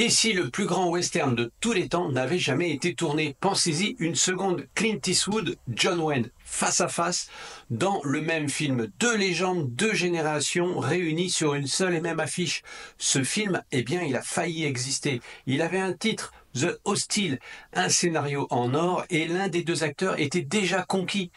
Et si le plus grand western de tous les temps n'avait jamais été tourné? Pensez-y une seconde, Clint Eastwood, John Wayne, face à face, dans le même film. Deux légendes, deux générations réunies sur une seule et même affiche. Ce film, eh bien, il a failli exister. Il avait un titre, The Hostile, un scénario en or, et l'un des deux acteurs était déjà conquis.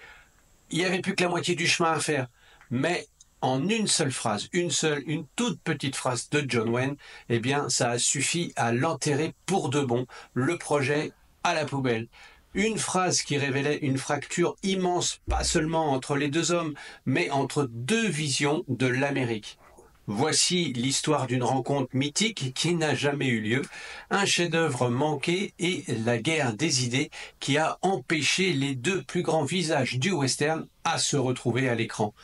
Il n'y avait plus que la moitié du chemin à faire. Mais en une seule phrase, une toute petite phrase de John Wayne, eh bien, ça a suffi à l'enterrer pour de bon, le projet à la poubelle. Une phrase qui révélait une fracture immense, pas seulement entre les deux hommes, mais entre deux visions de l'Amérique. Voici l'histoire d'une rencontre mythique qui n'a jamais eu lieu, un chef-d'œuvre manqué et la guerre des idées qui a empêché les deux plus grands visages du western à se retrouver à l'écran.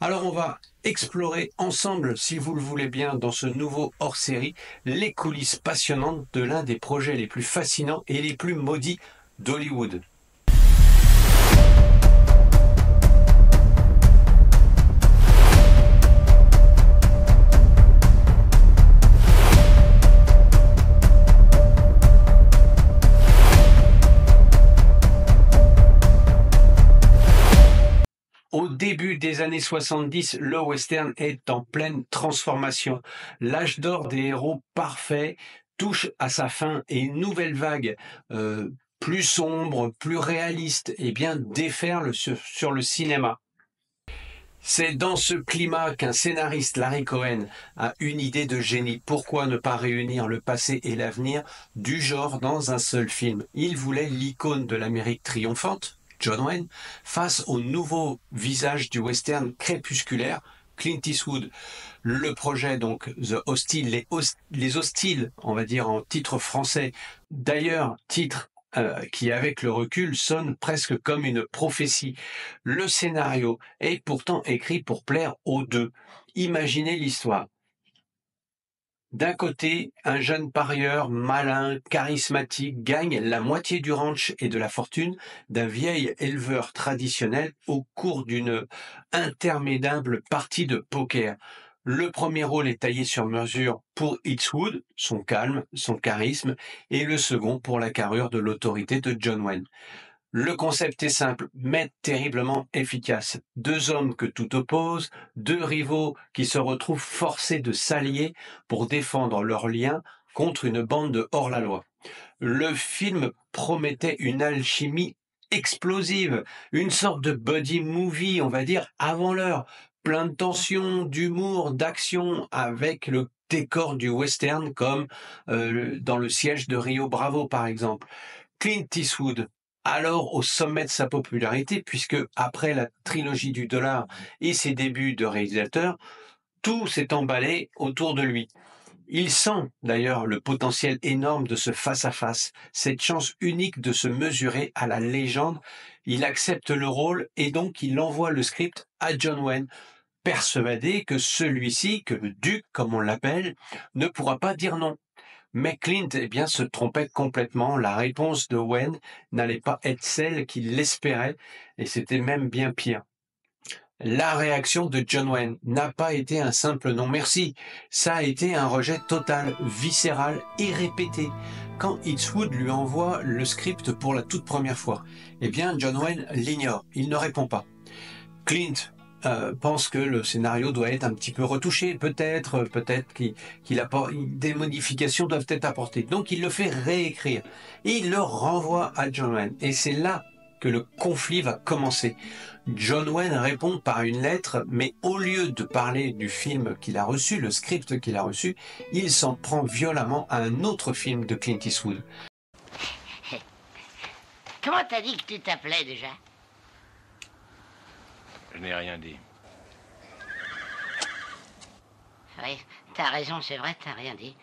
Alors on va explorer ensemble, si vous le voulez bien, dans ce nouveau hors-série, les coulisses passionnantes de l'un des projets les plus fascinants et les plus maudits d'Hollywood. Au début des années 70, le western est en pleine transformation. L'âge d'or des héros parfaits touche à sa fin et une nouvelle vague plus sombre, plus réaliste, eh bien, déferle sur le cinéma. C'est dans ce climat qu'un scénariste, Larry Cohen, a une idée de génie. Pourquoi ne pas réunir le passé et l'avenir du genre dans un seul film? Il voulait l'icône de l'Amérique triomphante, John Wayne, face au nouveau visage du western crépusculaire, Clint Eastwood. Le projet, donc, The Hostile, les Hostiles, on va dire en titre français. D'ailleurs, titre qui, avec le recul, sonne presque comme une prophétie. Le scénario est pourtant écrit pour plaire aux deux. Imaginez l'histoire. D'un côté, un jeune parieur malin, charismatique, gagne la moitié du ranch et de la fortune d'un vieil éleveur traditionnel au cours d'une interminable partie de poker. Le premier rôle est taillé sur mesure pour Eastwood, son calme, son charisme, et le second pour la carrure de l'autorité de John Wayne. Le concept est simple, mais terriblement efficace. Deux hommes que tout oppose, deux rivaux qui se retrouvent forcés de s'allier pour défendre leurs liens contre une bande de hors-la-loi. Le film promettait une alchimie explosive, une sorte de buddy movie, on va dire, avant l'heure. Plein de tension, d'humour, d'action, avec le décor du western, comme dans Le Siège de Rio Bravo, par exemple. Clint Eastwood, alors au sommet de sa popularité, puisque après la trilogie du dollar et ses débuts de réalisateur, tout s'est emballé autour de lui. Il sent d'ailleurs le potentiel énorme de ce face-à-face, cette chance unique de se mesurer à la légende. Il accepte le rôle et donc il envoie le script à John Wayne, persuadé que celui-ci, que le duc comme on l'appelle, ne pourra pas dire non. Mais Clint, eh bien, se trompait complètement. La réponse de Wayne n'allait pas être celle qu'il espérait, et c'était même bien pire. La réaction de John Wayne n'a pas été un simple non merci, ça a été un rejet total, viscéral et répété. Quand Eastwood lui envoie le script pour la toute première fois, eh bien, John Wayne l'ignore, il ne répond pas. Clint pense que le scénario doit être un petit peu retouché, peut-être qu'il apporte, des modifications doivent être apportées. Donc il le fait réécrire et il le renvoie à John Wayne. Et c'est là que le conflit va commencer. John Wayne répond par une lettre, mais au lieu de parler du film qu'il a reçu, le script qu'il a reçu, il s'en prend violemment à un autre film de Clint Eastwood. Comment t'as dit que tu t'appelais déjà? Je n'ai rien dit. Oui, t'as raison, c'est vrai, t'as rien dit.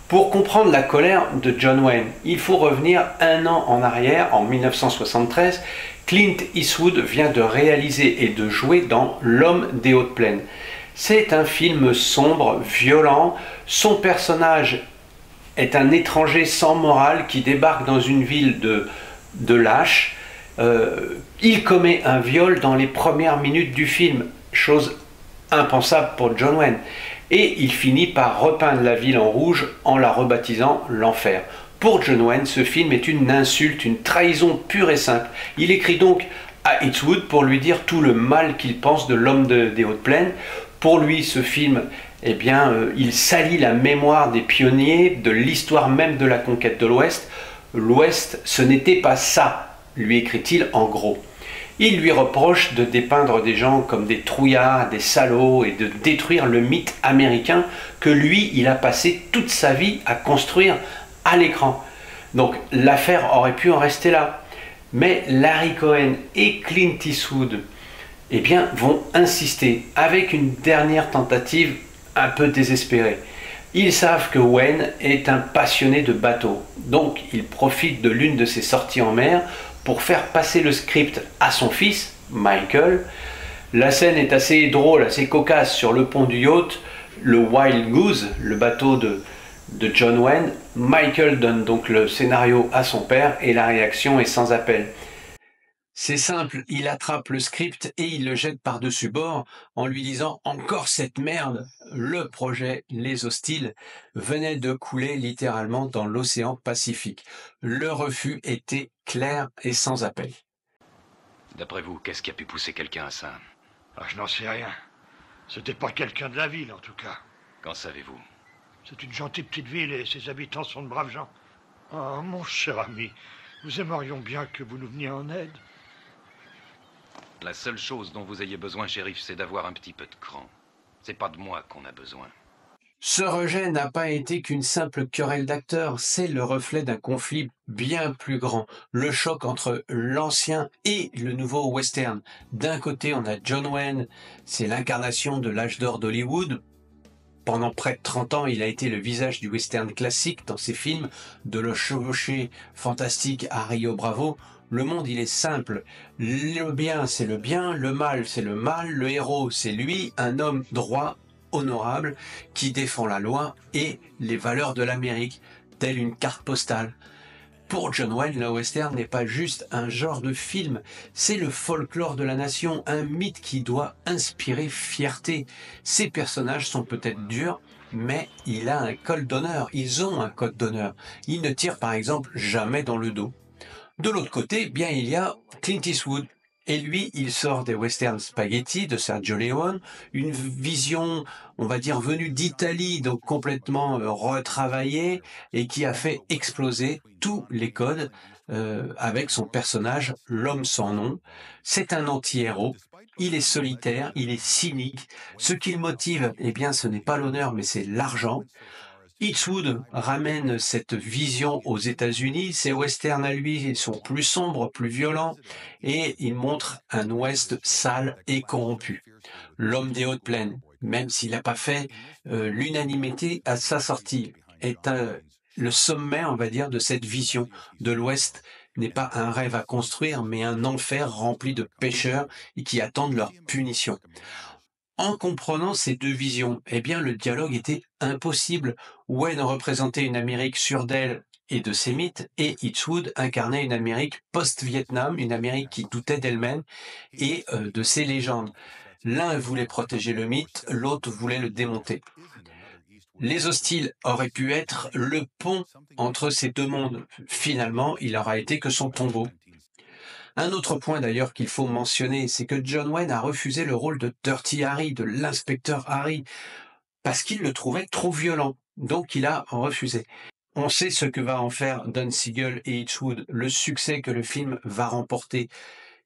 Pour comprendre la colère de John Wayne, il faut revenir un an en arrière, en 1973. Clint Eastwood vient de réaliser et de jouer dans L'Homme des Hautes Plaines. C'est un film sombre, violent. Son personnage est un étranger sans morale qui débarque dans une ville de lâches. Il commet un viol dans les premières minutes du film, chose impensable pour John Wayne. Et il finit par repeindre la ville en rouge en la rebaptisant l'enfer. Pour John Wayne, ce film est une insulte, une trahison pure et simple. Il écrit donc à Eastwood pour lui dire tout le mal qu'il pense de l'homme des Hautes Plaines. Pour lui, ce film, eh bien, il salit la mémoire des pionniers, de l'histoire même de la conquête de l'Ouest. L'Ouest, ce n'était pas ça, lui écrit-il en gros. Il lui reproche de dépeindre des gens comme des trouillards, des salauds et de détruire le mythe américain que lui, il a passé toute sa vie à construire à l'écran. Donc l'affaire aurait pu en rester là. Mais Larry Cohen et Clint Eastwood eh bien, vont insister avec une dernière tentative un peu désespérée. Ils savent que Wayne est un passionné de bateaux, donc ils profitent de l'une de ses sorties en mer pour faire passer le script à son fils, Michael. La scène est assez drôle, assez cocasse sur le pont du yacht, le Wild Goose, le bateau de John Wayne. Michael donne donc le scénario à son père et la réaction est sans appel. C'est simple, il attrape le script et il le jette par-dessus bord en lui disant encore cette merde. Le projet Les Hostiles venait de couler littéralement dans l'océan Pacifique. Le refus était clair et sans appel. D'après vous, qu'est-ce qui a pu pousser quelqu'un à ça? Ah, je n'en sais rien. C'était pas quelqu'un de la ville, en tout cas. Qu'en savez-vous? C'est une gentille petite ville et ses habitants sont de braves gens. Oh, mon cher ami, nous aimerions bien que vous nous veniez en aide. La seule chose dont vous ayez besoin, shérif, c'est d'avoir un petit peu de cran. C'est pas de moi qu'on a besoin. Ce rejet n'a pas été qu'une simple querelle d'acteurs, c'est le reflet d'un conflit bien plus grand, le choc entre l'ancien et le nouveau western. D'un côté, on a John Wayne, c'est l'incarnation de l'âge d'or d'Hollywood. Pendant près de 30 ans, il a été le visage du western classique dans ses films, de le chevauché fantastique à Rio Bravo. Le monde, il est simple. Le bien, c'est le bien, le mal, c'est le mal, le héros, c'est lui, un homme droit, honorable, qui défend la loi et les valeurs de l'Amérique, telle une carte postale. Pour John Wayne, le western n'est pas juste un genre de film, c'est le folklore de la nation, un mythe qui doit inspirer fierté. Ces personnages sont peut-être durs, mais il a un code d'honneur, ils ont un code d'honneur. Ils ne tirent par exemple jamais dans le dos. De l'autre côté, bien il y a Clint Eastwood. Et lui, il sort des westerns spaghetti de Sergio Leone, une vision, on va dire, venue d'Italie, donc complètement retravaillée, et qui a fait exploser tous les codes avec son personnage, l'homme sans nom. C'est un anti-héros. Il est solitaire, il est cynique. Ce qui le motive, eh bien, ce n'est pas l'honneur, mais c'est l'argent. Eastwood ramène cette vision aux États-Unis. Ses westerns à lui sont plus sombres, plus violents, et il montre un Ouest sale et corrompu. L'homme des Hautes Plaines, même s'il n'a pas fait l'unanimité à sa sortie, est le sommet, on va dire, de cette vision de l'Ouest n'est pas un rêve à construire, mais un enfer rempli de pécheurs et qui attendent leur punition. En comprenant ces deux visions, eh bien, le dialogue était impossible. Wayne représentait une Amérique sûre d'elle et de ses mythes, et Eastwood incarnait une Amérique post-Vietnam, une Amérique qui doutait d'elle-même et de ses légendes. L'un voulait protéger le mythe, l'autre voulait le démonter. Les Hostiles auraient pu être le pont entre ces deux mondes. Finalement, il n'aura été que son tombeau. Un autre point d'ailleurs qu'il faut mentionner, c'est que John Wayne a refusé le rôle de Dirty Harry, de l'inspecteur Harry, parce qu'il le trouvait trop violent. Donc il a refusé. On sait ce que va en faire Don Siegel et Eastwood, le succès que le film va remporter,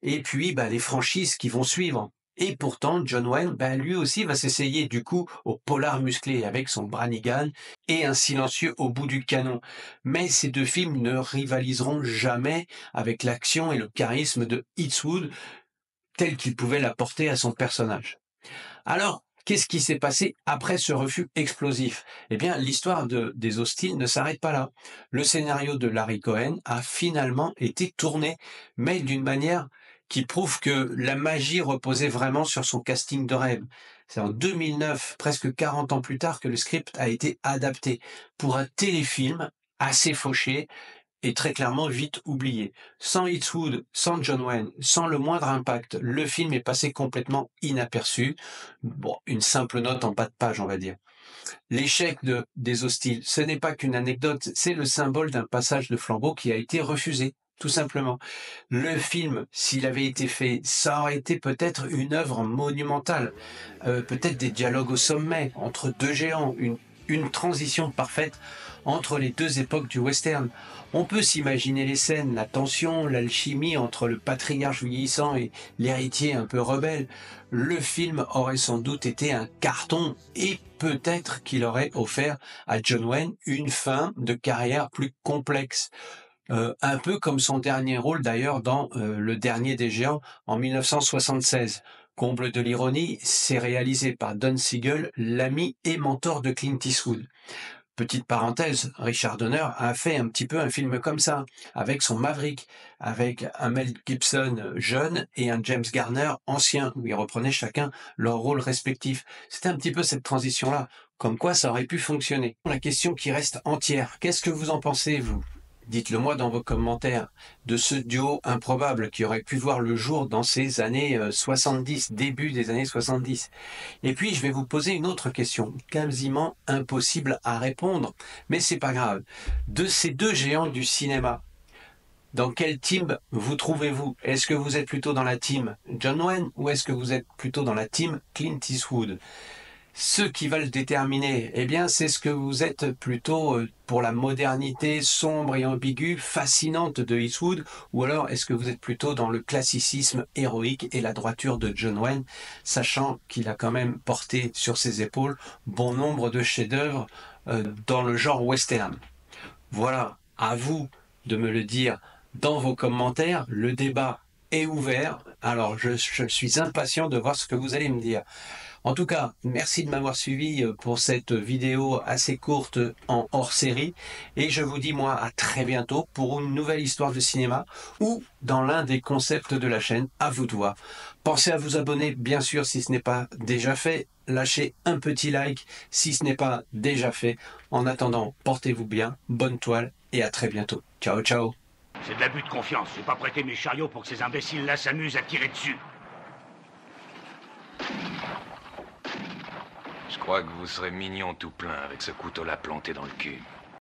et puis les franchises qui vont suivre. Et pourtant, John Wayne, lui aussi va s'essayer du coup au polar musclé avec son Branigan et un silencieux au bout du canon. Mais ces deux films ne rivaliseront jamais avec l'action et le charisme de Eastwood tel qu'il pouvait l'apporter à son personnage. Alors, qu'est-ce qui s'est passé après ce refus explosif? Eh bien, l'histoire des Hostiles ne s'arrête pas là. Le scénario de Larry Cohen a finalement été tourné, mais d'une manière qui prouve que la magie reposait vraiment sur son casting de rêve. C'est en 2009, presque 40 ans plus tard, que le script a été adapté pour un téléfilm assez fauché, est très clairement vite oublié. Sans Eastwood, sans John Wayne, sans le moindre impact, le film est passé complètement inaperçu. Bon, une simple note en bas de page, on va dire. L'échec des Hostiles, ce n'est pas qu'une anecdote, c'est le symbole d'un passage de flambeau qui a été refusé, tout simplement. Le film, s'il avait été fait, ça aurait été peut-être une œuvre monumentale, peut-être des dialogues au sommet entre deux géants, une transition parfaite entre les deux époques du western. On peut s'imaginer les scènes, la tension, l'alchimie entre le patriarche vieillissant et l'héritier un peu rebelle. Le film aurait sans doute été un carton et peut-être qu'il aurait offert à John Wayne une fin de carrière plus complexe. Un peu comme son dernier rôle d'ailleurs dans Le Dernier des Géants en 1976. Comble de l'ironie, c'est réalisé par Don Siegel, l'ami et mentor de Clint Eastwood. Petite parenthèse, Richard Donner a fait un petit peu un film comme ça, avec son Maverick, avec un Mel Gibson jeune et un James Garner ancien, où ils reprenaient chacun leur rôle respectif. C'était un petit peu cette transition-là, comme quoi ça aurait pu fonctionner. La question qui reste entière, qu'est-ce que vous en pensez, vous ? Dites-le moi dans vos commentaires, de ce duo improbable qui aurait pu voir le jour dans ces années 70, début des années 70. Et puis, je vais vous poser une autre question, quasiment impossible à répondre, mais c'est pas grave. De ces deux géants du cinéma, dans quel team vous trouvez-vous? Est-ce que vous êtes plutôt dans la team John Wayne ou est-ce que vous êtes plutôt dans la team Clint Eastwood? Ce qui va le déterminer, eh bien, c'est ce que vous êtes plutôt pour la modernité sombre et ambiguë, fascinante de Eastwood, ou alors est-ce que vous êtes plutôt dans le classicisme héroïque et la droiture de John Wayne, sachant qu'il a quand même porté sur ses épaules bon nombre de chefs-d'œuvre dans le genre western. Voilà, à vous de me le dire dans vos commentaires. Le débat est ouvert, alors je suis impatient de voir ce que vous allez me dire. En tout cas, merci de m'avoir suivi pour cette vidéo assez courte en hors-série. Et je vous dis, moi, à très bientôt pour une nouvelle histoire de cinéma ou dans l'un des concepts de la chaîne. À vous de voir. Pensez à vous abonner, bien sûr, si ce n'est pas déjà fait. Lâchez un petit like si ce n'est pas déjà fait. En attendant, portez-vous bien, bonne toile et à très bientôt. Ciao, ciao. C'est de l'abus de confiance. Je vais pas prêter mes chariots pour que ces imbéciles-là s'amusent à tirer dessus. Je crois que vous serez mignon tout plein avec ce couteau-là planté dans le cul.